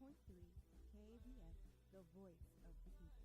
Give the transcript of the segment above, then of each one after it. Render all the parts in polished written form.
KBS, the voice of the people.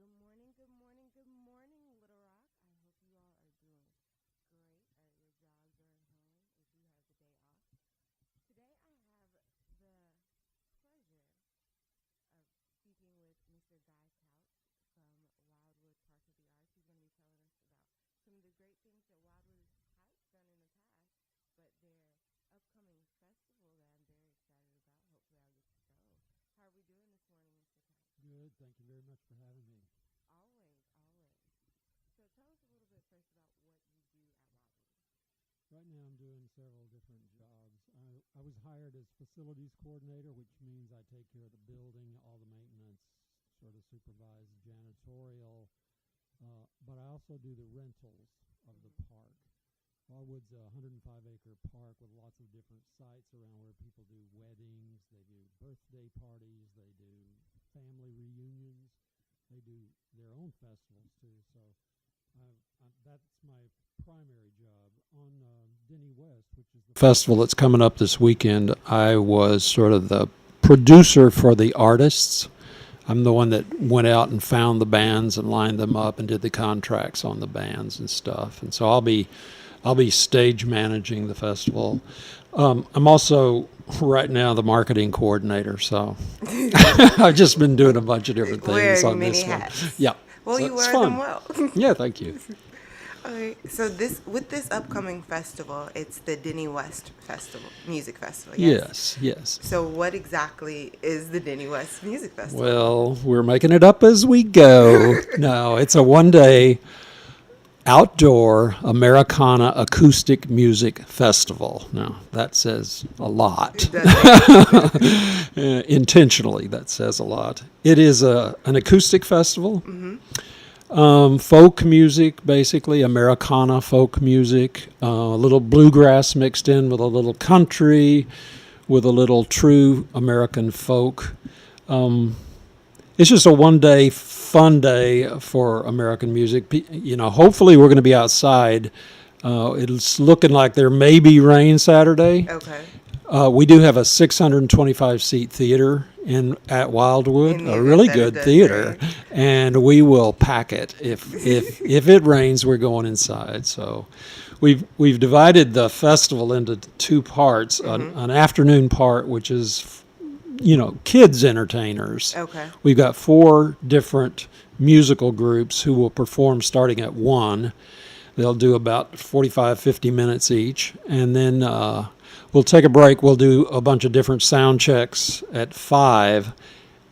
Good morning, good morning, Little Rock. I hope you all are doing great at your jobs or at home if you have the day off. Today I have the pleasure of speaking with Mr. Guy Couch from Wildwood Park of the Arts. He's going to be telling us about some of the great things that Wildwood has done in the past, but their upcoming festival that I'm very excited about. Hopefully I'll get to go. How are we doing this morning, Mr. Couch? Good. Thank you very much for having me. Always, always. So tell us a little bit first about what you do at Wildwood. Right now I'm doing several different jobs. I was hired as facilities coordinator, which means I take care of the building, all the maintenance, sort of supervise janitorial, but I also do the rentals of the park. Wildwood's a 105-acre park with lots of different sites around where people do weddings, they do birthday parties, they do family reunions, they do their own festivals too. So that's my primary job. On Denny West, which is the festival that's coming up this weekend, I was sort of the producer for the artists. I'm the one that went out and found the bands and lined them up and did the contracts on the bands and stuff. And so I'll be stage managing the festival. I'm also right now the marketing coordinator, so I've just been doing a bunch of different things Wearing on many this hats. one. Yeah. Well, so you it's wear fun. them well. Yeah, thank you. Okay, so with this upcoming festival, it's the Denny West Festival, Music Festival, yes? Yes. So what exactly is the Denny West Music Festival? Well, we're making it up as we go. No, it's a one-day outdoor Americana acoustic music festival. Now, that says a lot. It does. Intentionally, that says a lot. It is an acoustic festival. Mm-hmm. Folk music, basically, Americana folk music, a little bluegrass mixed in with a little country, with a little true American folk. It's just a one-day fun day for American music. Hopefully we're going to be outside. It's looking like there may be rain Saturday. Okay. We do have a 625-seat theater at Wildwood, a really good theater, and we will pack it. If it rains, we're going inside. So we've divided the festival into two parts, an afternoon part, which is kids entertainers. Okay. We've got 4 different musical groups who will perform starting at 1. They'll do about 45, 50 minutes each, and then we'll take a break. We'll do a bunch of different sound checks at 5,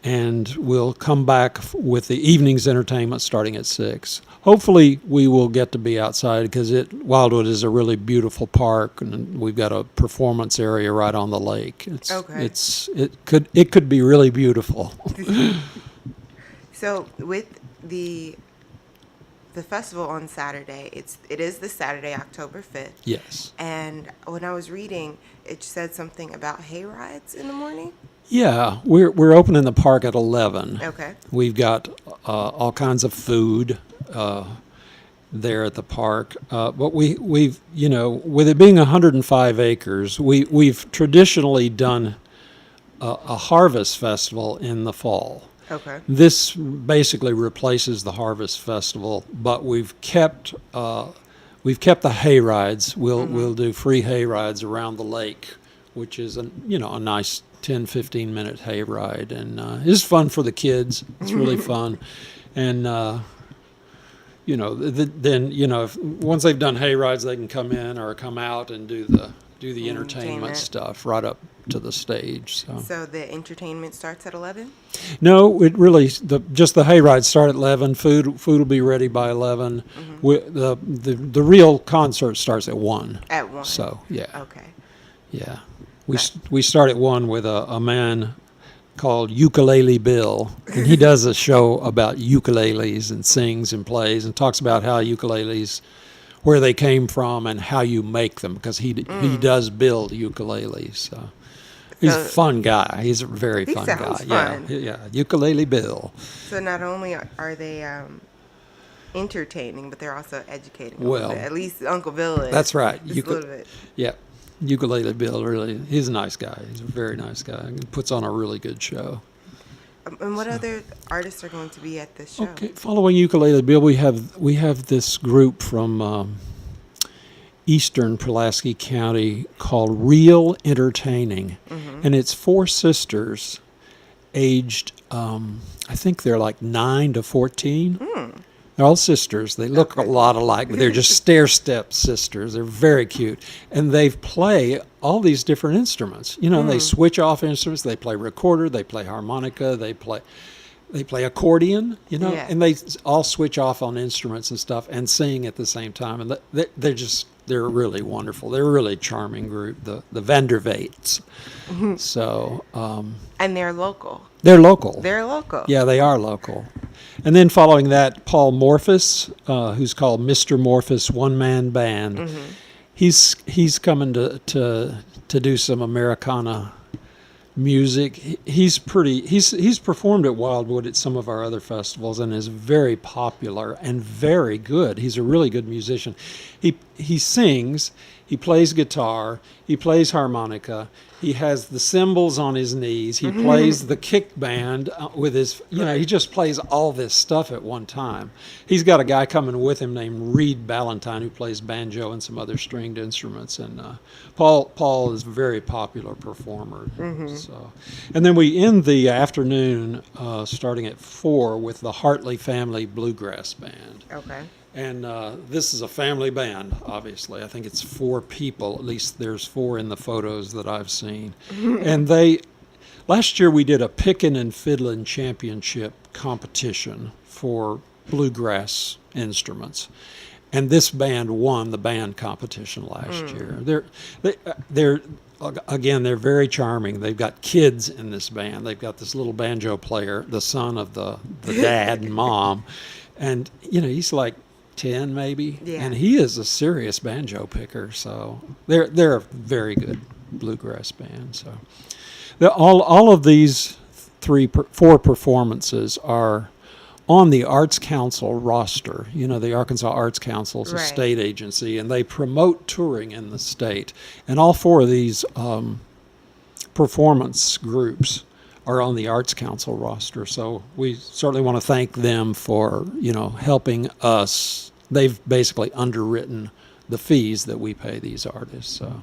and we'll come back with the evening's entertainment starting at 6. Hopefully, we will get to be outside because Wildwood is a really beautiful park, and we've got a performance area right on the lake. It could be really beautiful. So with the festival on Saturday, it is this Saturday, October 5th. Yes. And when I was reading, it said something about hay rides in the morning. Yeah, we're opening the park at 11. Okay. We've got all kinds of food there at the park, but we've with it being 105 acres, we've traditionally done a harvest festival in the fall. Okay. This basically replaces the harvest festival, but we've kept the hay rides. We'll do free hay rides around the lake, which is a nice 10, 15 minute hay ride, and it's fun for the kids. It's really fun, and once they've done hay rides, they can come in or come out and do the entertainment stuff right up to the stage. So the entertainment starts at 11? No, it really just the hay rides start at 11. Food will be ready by 11. The real concert starts at 1. At 1. So yeah. Okay. Yeah. We started one with a man called Ukulele Bill, and he does a show about ukuleles and sings and plays and talks about how ukuleles, where they came from and how you make them, because he does build ukuleles. So he's a fun guy. He's a very fun guy. Fun. Yeah, Ukulele Bill. So not only are they entertaining, but they're also educating. Well, at least Uncle Bill is. That's right. Just a little bit. Yeah. Ukulele Bill, really, he's a nice guy. He's a very nice guy. He puts on a really good show. And what other artists are going to be at this show? Okay, following Ukulele Bill, we have this group from eastern Pulaski County called Real Entertaining, and it's 4 sisters, aged I think they're like 9 to 14. They're all sisters. They look a lot alike, but they're just stair-step sisters. They're very cute. And they play all these different instruments. You know, they switch off instruments. They play recorder. They play harmonica. They play accordion, you know, and they all switch off on instruments and stuff and sing at the same time. And they're really wonderful. They're a really charming group, the Vandervates. So. And they're local. They're local. They're local. Yeah, they are local. And then following that, Paul Morphus, who's called Mr. Morphus One Man Band. He's coming to do some Americana music. He's performed at Wildwood at some of our other festivals and is very popular and very good. He's a really good musician. He sings, he plays guitar, he plays harmonica, he has the cymbals on his knees, he plays the kick band with his, he just plays all this stuff at one time. He's got a guy coming with him named Reed Ballantyne who plays banjo and some other stringed instruments, and Paul is a very popular performer. So, and then we end the afternoon starting at 4 with the Hartley Family Bluegrass Band. Okay. And this is a family band, obviously. I think it's 4 people. At least there's 4 in the photos that I've seen. And last year we did a pickin' and fiddlin' championship competition for bluegrass instruments. And this band won the band competition last year. They're very charming. They've got kids in this band. They've got this little banjo player, the son of the dad and mom. And, he's like 10 maybe, and he is a serious banjo picker. So they're a very good bluegrass band. So all of these 4 performances are on the Arts Council roster. The Arkansas Arts Council is a state agency, and they promote touring in the state. And all 4 of these performance groups are on the Arts Council roster. So we certainly want to thank them for, helping us. They've basically underwritten the fees that we pay these artists. So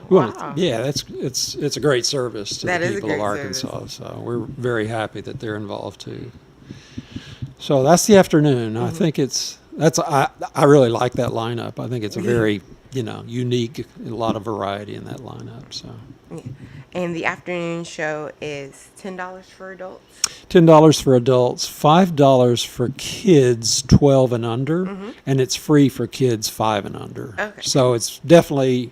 wow. It's a great service to the people of Arkansas. Service. So we're very happy that they're involved too. So that's the afternoon. I think I really like that lineup. I think it's a very, unique, a lot of variety in that lineup. So. Yeah. And the afternoon show is $10 for adults? $10 for adults, $5 for kids 12 and under, and it's free for kids 5 and under. Okay. So it's definitely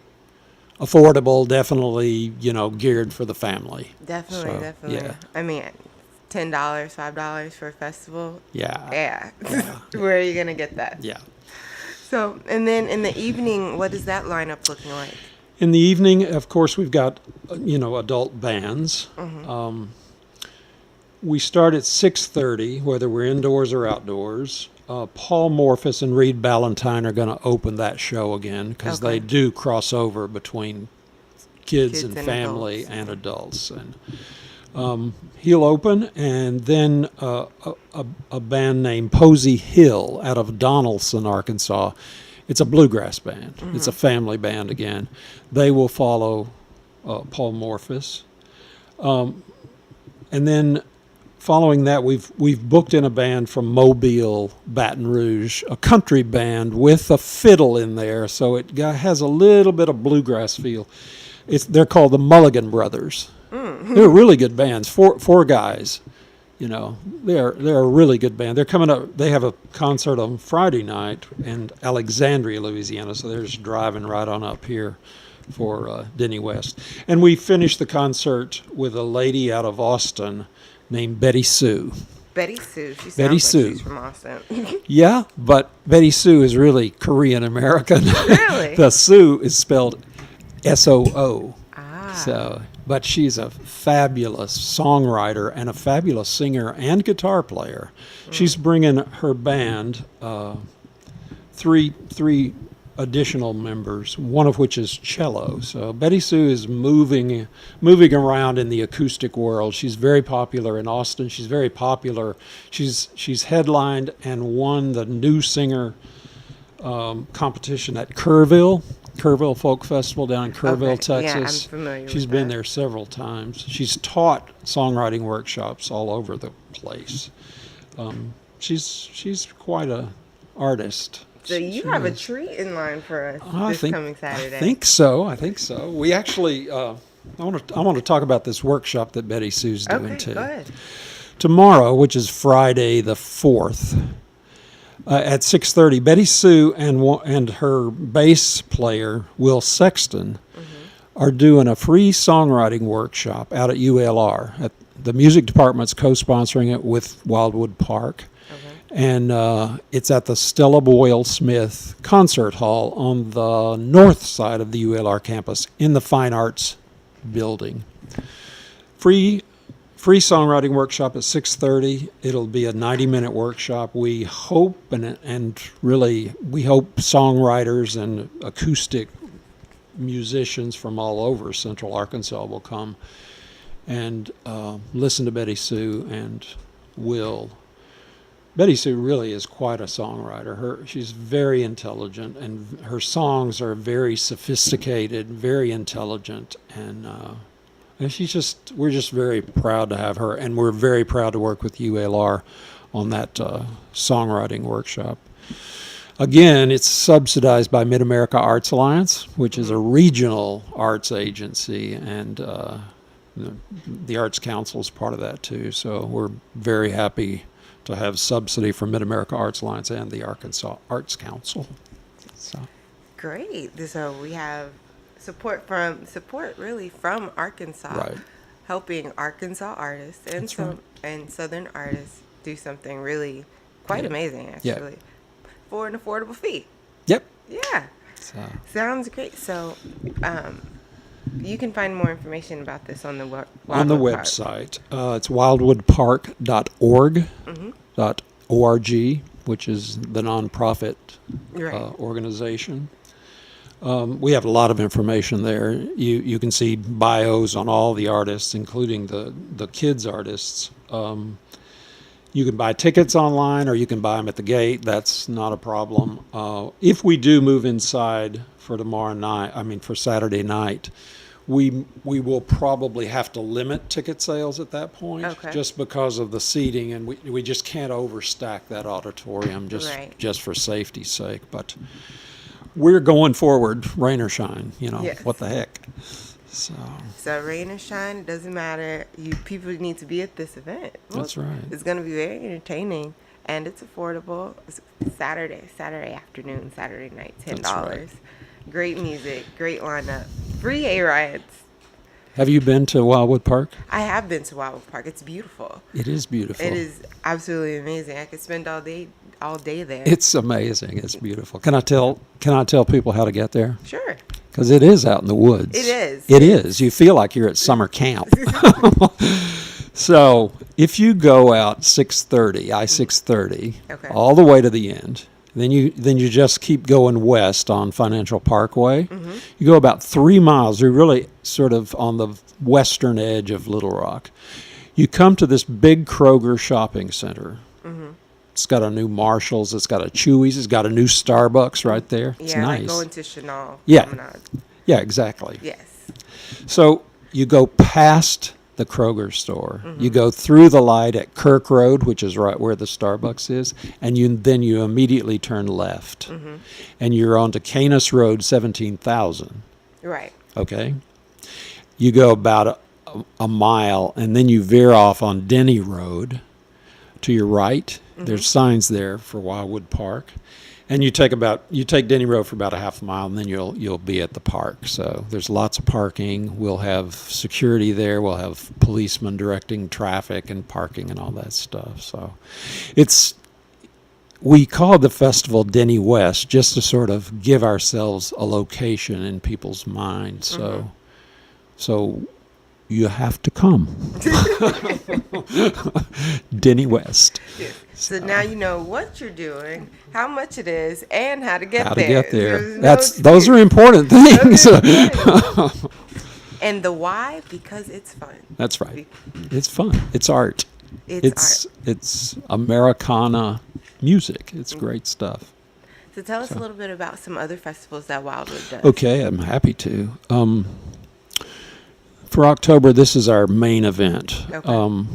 affordable, definitely, geared for the family. Definitely. Yeah. I mean, $10, $5 for a festival? Yeah. Where are you going to get that? Yeah. So, and then in the evening, what is that lineup looking like? In the evening, of course, we've got, adult bands. We start at 6:30, whether we're indoors or outdoors. Paul Morphus and Reed Ballantyne are going to open that show again because they do cross over between kids and family adults. And adults. And he'll open, and then a band named Posey Hill out of Donaldson, Arkansas. It's a bluegrass band. It's a family band again. They will follow Paul Morphus. And then following that, we've booked in a band from Mobile, Baton Rouge, a country band with a fiddle in there, so it has a little bit of bluegrass feel. They're called the Mulligan Brothers. They're really good bands. Four guys. They're a really good band. They're coming up. They have a concert on Friday night in Alexandria, Louisiana. So they're just driving right on up here for Denny West. And we finished the concert with a lady out of Austin named Betty Sue. Betty Sue. She sounds Betty like Sue. she's from Austin. Yeah, but Betty Sue is really Korean American. Really? The Sue is spelled S-O-O. Ah. So, but she's a fabulous songwriter and a fabulous singer and guitar player. She's bringing her band, three additional members, one of which is cello. So Betty Sue is moving around in the acoustic world. She's very popular in Austin. She's very popular. She's headlined and won the new singer competition at Kerrville Folk Festival down in Kerrville, Okay. Yeah, Texas. I'm familiar She's with been that. there several times. She's taught songwriting workshops all over the place. She's quite a artist. So you She have a is. treat in line for us I this think, coming Saturday. I think so. We actually, I want to talk about this workshop that Betty Sue's doing Okay, too. go ahead. Tomorrow, which is Friday the 4th, at 6:30, Betty Sue and her bass player Will Sexton are doing a free songwriting workshop out at ULR. The music department's co-sponsoring it with Wildwood Park. And it's at the Stella Boyle Smith Concert Hall on the north side of the ULR campus in the Fine Arts Building. Free songwriting workshop at 6:30. It'll be a 90-minute workshop. We hope and really we hope songwriters and acoustic musicians from all over Central Arkansas will come and listen to Betty Sue and Will. Betty Sue really is quite a songwriter. She's very intelligent, and her songs are very sophisticated, very intelligent, and we're just very proud to have her, and we're very proud to work with ULR on that songwriting workshop. Again, it's subsidized by Mid-America Arts Alliance, which is a regional arts agency, and the Arts Council is part of that too. So we're very happy to have subsidy from Mid-America Arts Alliance and the Arkansas Arts Council. So, Great. So we have support really from Arkansas, Right. helping Arkansas artists and That's right. and Southern artists do something really quite Yeah. amazing, Yeah. actually, for an affordable fee. yep. Yeah. So, Sounds great. So, you can find more information about this on the on the Wildwood Park. website, it's wildwoodpark.org, .org, which is the nonprofit Right. organization. We have a lot of information there. You can see bios on all the artists, including the kids artists. You can buy tickets online, or you can buy them at the gate. That's not a problem. If we do move inside for for Saturday night, we will probably have to limit ticket sales at that point, Okay. just because of the seating, and we just can't overstack that auditorium Right. just for safety's sake. But we're going forward, rain or shine. Yes. What the heck? So So rain or shine, it doesn't matter. People need to be at this event. That's right. It's going to be very entertaining, and it's affordable. It's Saturday afternoon, Saturday night, $10. That's right. Great music, great lineup, free A rides. have you been to Wildwood Park? I have been to Wildwood Park. It's beautiful. It is beautiful. It is absolutely amazing. I could spend all day there. It's amazing. It's beautiful. Can I tell people how to get there? Sure. Because it is out in the woods. It is. It is. You feel like you're at summer camp. So if you go out 6:30, I-630, Okay. all the way to the end, then you just keep going west on Financial Parkway. Mm-hmm. You go about 3 miles. You're really sort of on the western edge of Little Rock. You come to this big Kroger shopping center. Mm-hmm. It's got a new Marshalls. It's got a Chewy's. It's got a new Starbucks right there. It's Yeah, nice. like going to Chanel. Yeah. Promenade. Yeah, exactly. Yes. So you go past the Kroger store. Mm-hmm. You go through the light at Kirk Road, which is right where the Starbucks is, and then you immediately turn left. Mm-hmm. And you're onto Canis Road 17,000. Right. Okay? You go about a mile, and then you veer off on Denny Road to your right. Mm-hmm. There's signs there for Wildwood Park. And you take Denny Road for about a half a mile, and then you'll be at the park. So there's lots of parking. We'll have security there. We'll have policemen directing traffic and parking and all that stuff. So we call the festival Denny West just to sort of give ourselves a location in people's minds. So you have to come. Denny West. So now you know what you're doing, how much it is, and how to get How to there. get there. There's no Those are important things. And the why? Because it's fun. That's right. It's fun. It's art. It's art. It's Americana music. It's great stuff. So tell us a little bit about some other festivals that Wildwood does. Okay, I'm happy to. For October, this is our main event. Okay.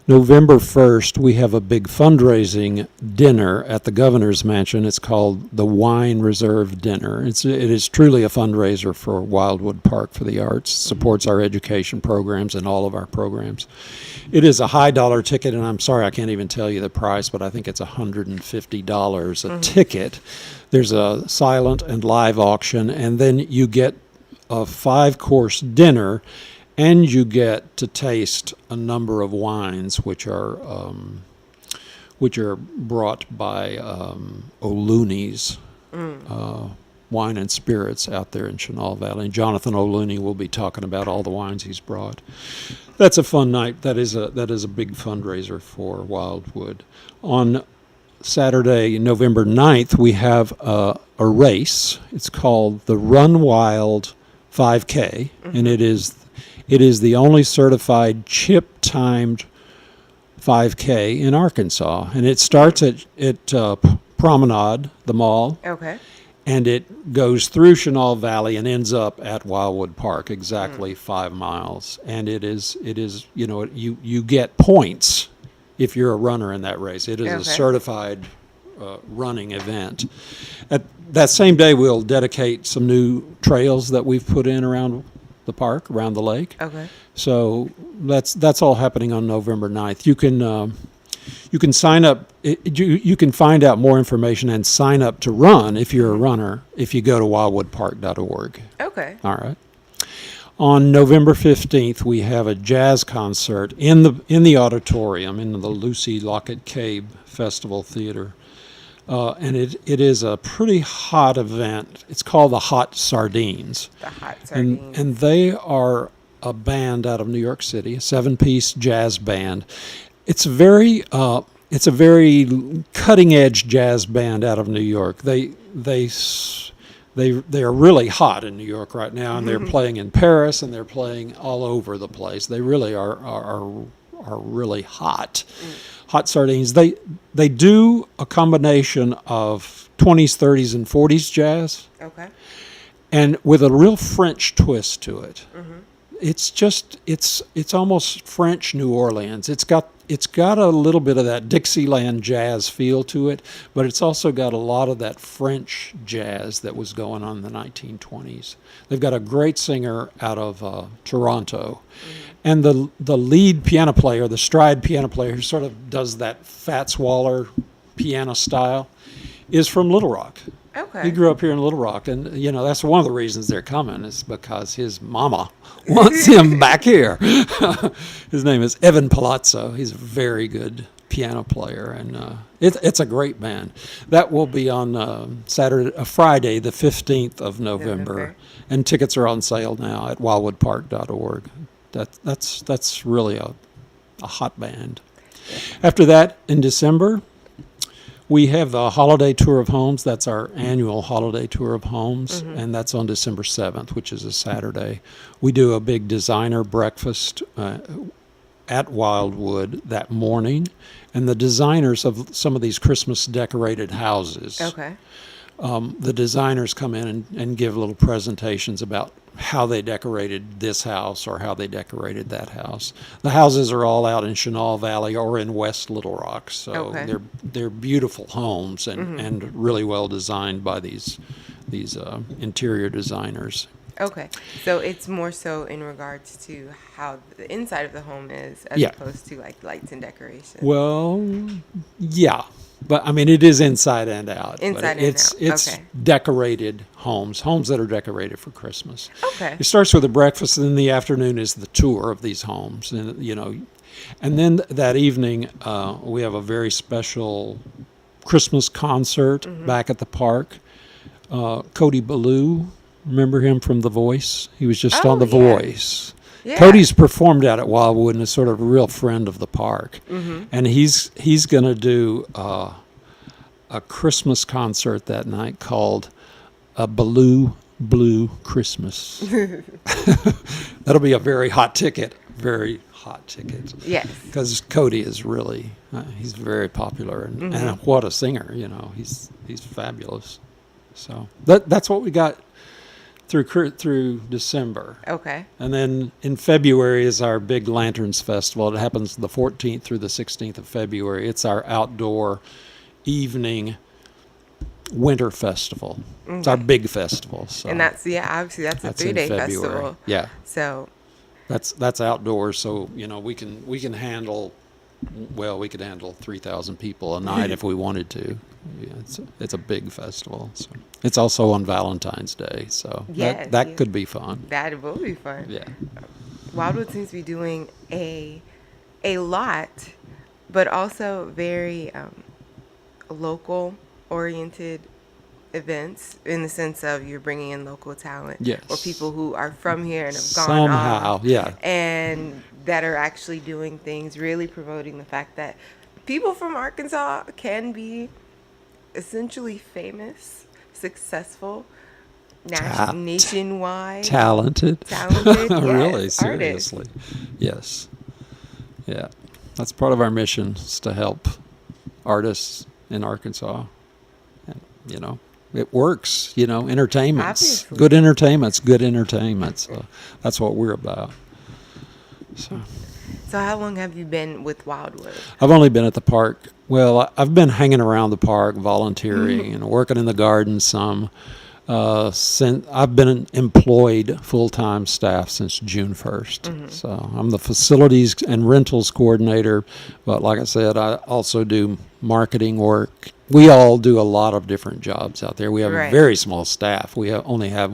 November 1st, we have a big fundraising dinner at the Governor's Mansion. It's called the Wine Reserve Dinner. It is truly a fundraiser for Wildwood Park for the Arts. It supports our education programs and all of our programs. It is a high dollar ticket, and I'm sorry I can't even tell you the price, but I think it's $150 a ticket. There's a silent and live auction, and then you get a 5-course dinner, and you get to taste a number of wines, which are brought by O'Looney's Wine and Spirits out there in Chenal Valley. And Jonathan O'Looney will be talking about all the wines he's brought. That's a fun night. That is a big fundraiser for Wildwood. On Saturday, November 9th, we have a race. It's called the Run Wild 5K, and it is the only certified chip-timed 5K in Arkansas, and it starts at Promenade, the mall, Okay. and it goes through Chenal Valley and ends up at Wildwood Park, exactly 5 miles. And it is you get points if you're a runner in that race. It is a Okay. certified running event. At that same day, we'll dedicate some new trails that we've put in around the park, around the lake. Okay. So that's all happening on November 9th. You can sign up. You can find out more information and sign up to run if you're a runner if you go to wildwoodpark.org. Okay. All right. On November 15th, we have a jazz concert in the auditorium in the Lucy Lockett Cabe Festival Theater. And it is a pretty hot event. It's called the Hot Sardines. The Hot Sardines. And they are a band out of New York City, a 7-piece jazz band. It's a very cutting edge jazz band out of New York. They are really hot in New York right now, and they're playing in Paris, and they're playing all over the place. They really are really hot. Hot Sardines. They do a combination of 20s, 30s, and 40s jazz, Okay. and with a real French twist to it. It's just it's almost French New Orleans. It's got a little bit of that Dixieland jazz feel to it, but it's also got a lot of that French jazz that was going on in the 1920s. They've got a great singer out of Toronto, and the lead piano player, the stride piano player, who sort of does that Fats Waller piano style, is from Little Rock. Okay. He grew up here in Little Rock, and that's one of the reasons they're coming is because his mama wants him back here. His name is Evan Palazzo. He's a very good piano player, and it's a great band. That will be on Friday, the 15th of November, and tickets are on sale now at wildwoodpark.org. That's really a hot band. After that, in December, we have the Holiday Tour of Homes. That's our annual Holiday Tour of Homes, and that's on December 7th, which is a Saturday. We do a big designer breakfast at Wildwood that morning, and the designers of some of these Christmas decorated houses. Okay. The designers come in and give little presentations about how they decorated this house or how they decorated that house. The houses are all out in Chenal Valley or in West Little Rock, so Okay. they're beautiful homes and really well designed by these interior designers. Okay. So it's more so in regards to how the inside of the home is as Yeah. opposed to like lights and decorations. Well, yeah, but I mean it is inside and out. Inside but and it's out, it's okay. decorated homes that are decorated for Christmas. Okay. It starts with a breakfast, and then the afternoon is the tour of these homes, and and then that evening we have a very special Christmas concert Mm-hmm. back at the park. Cody Ballou, remember him from The Voice? He was just Oh, on The yeah. Voice. Yeah. Cody's performed out at Wildwood and is sort of a real friend of the park. Mm-hmm. And he's going to do a Christmas concert that night called a Ballou Blue Christmas. That'll be a very hot ticket. Very hot ticket. Yes. Because Cody is really, he's very popular and what a singer, he's fabulous. So that's what we got through December. Okay. And then in February is our big Lanterns Festival. It happens the 14th through the 16th of February. It's our outdoor evening winter festival. It's our big festival. So And obviously that's a that's in 3-day February. festival. Yeah. So That's outdoors, so we can handle. Well, we could handle 3,000 people a night if we wanted to. Yeah, it's a big festival. So it's also on Valentine's Day, so Yes, that yeah. could be fun. that will be fun. Yeah, Wildwood seems to be doing a lot, but also very local oriented events in the sense of you're bringing in local talent Yes. or people who are from here and have gone somehow, off yeah, and that are actually doing things, really promoting the fact that people from Arkansas can be essentially famous, successful, nationwide, talented, talented, yes, really artists. seriously, yes, yeah. That's part of our mission is to help artists in Arkansas, and it works. Entertainment's Obviously. good. Entertainment's good entertainment. So that's what we're about. So So how long have you been with Wildwood? I've only been at the park. Well, I've been hanging around the park, volunteering and working in the garden some. Since I've been employed full-time staff since June 1st. So I'm the facilities and rentals coordinator. But like I said, I also do marketing work. We all do a lot of different jobs out there. We have Right. a very small staff. We only have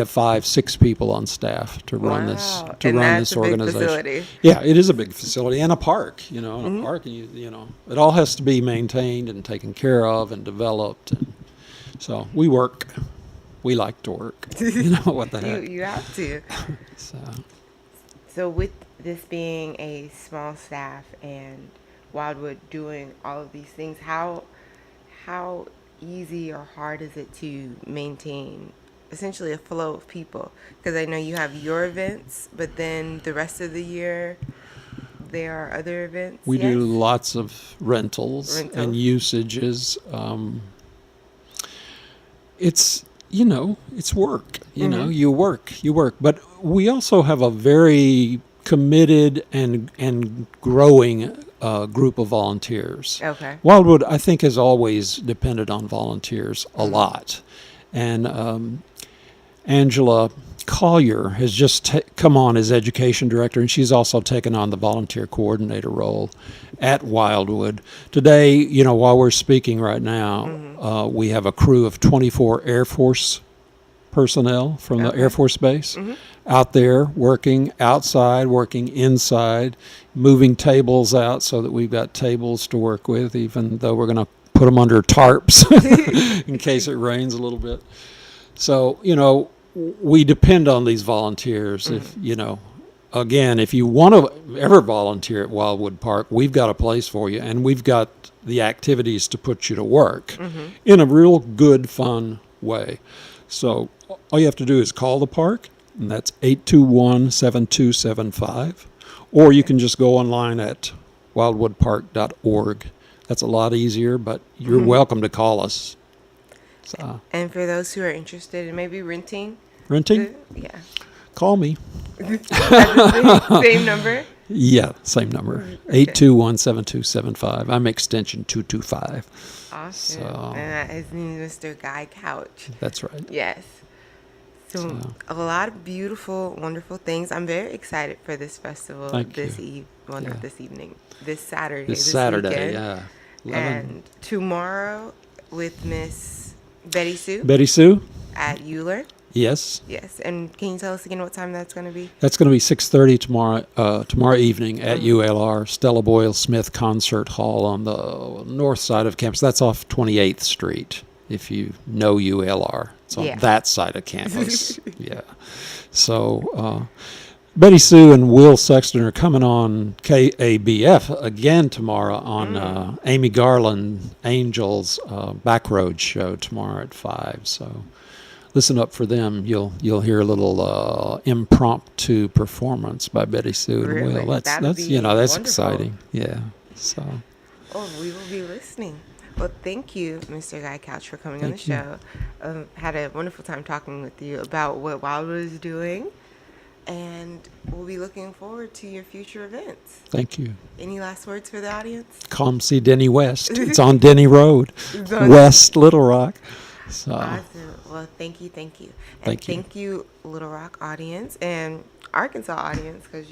5, 6 people on staff to run this Wow. to And run that's this a big organization. facility. Yeah, it is a big facility and a park. And a park, and it all has to be maintained and taken care of and developed. And so we work. We like to work. What the heck? You have to. So with this being a small staff and Wildwood doing all of these things, how easy or hard is it to maintain essentially a flow of people? Because I know you have your events, but then the rest of the year there are other events. We yes? do lots of rentals and Rentals. usages. It's it's work. You work. But we also have a very committed and growing group of volunteers. Okay. Wildwood, I think, has always depended on volunteers a lot, and Angela Collier has just come on as education director, and she's also taken on the volunteer coordinator role at Wildwood. Today, while we're speaking right now, we have a crew of 24 Air Force personnel from the Air Force Base out there working outside, working inside, moving tables out so that we've got tables to work with, even though we're going to put them under tarps in case it rains a little bit. So, we depend on these volunteers. If again, if you want to ever volunteer at Wildwood Park, we've got a place for you, and we've got the activities to put you to work in a real good, fun way. So all you have to do is call the park, and that's 821-7275, or you can just go online at wildwoodpark.org. That's a lot easier, but you're welcome to call us. So, And for those who are interested in maybe renting, renting? yeah, Call me. same number. Yeah, same number. 821-7275. I'm extension 225. Awesome. So- And his name is Mr. Guy Couch. That's right. Yes. So a lot of beautiful, wonderful things. I'm very excited for this festival Thank this you. Well, Yeah. not this evening, this Saturday, This Saturday, weekend. yeah. 11. And tomorrow with Miss Betty Sue Betty Sue? at Euler. Yes. Yes. And can you tell us again what time that's going to be? That's going to be 6:30 tomorrow evening at ULR Stella Boyle Smith Concert Hall on the north side of campus. That's off 28th Street. If you know ULR, it's on Yeah. that side of campus. Yeah. So Betty Sue and Will Sexton are coming on KABF again tomorrow on Amy Garland Angels Backroad show tomorrow at 5. So listen up for them. You'll hear a little impromptu performance by Betty Sue and Really? Will. That'd That's be that's wonderful. exciting. Yeah. So Oh, we will be listening. Well, thank you, Mr. Guy Couch, for coming on the Thank you. show. Had a wonderful time talking with you about what Wildwood is doing, and we'll be looking forward to your future events. thank you. Any last words for the audience? Come see Denny West. It's on Denny Road, It's on- West Little Rock. So Awesome. Well, thank you. And Thank you. thank you, Little Rock audience and Arkansas audience, because,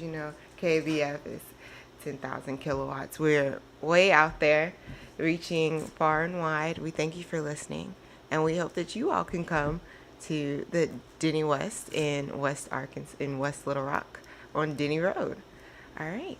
KBF is 10,000 kilowatts. We're way out there, reaching far and wide. We thank you for listening, and we hope that you all can come to the Denny West in West Arkansas, in West Little Rock on Denny Road. All right.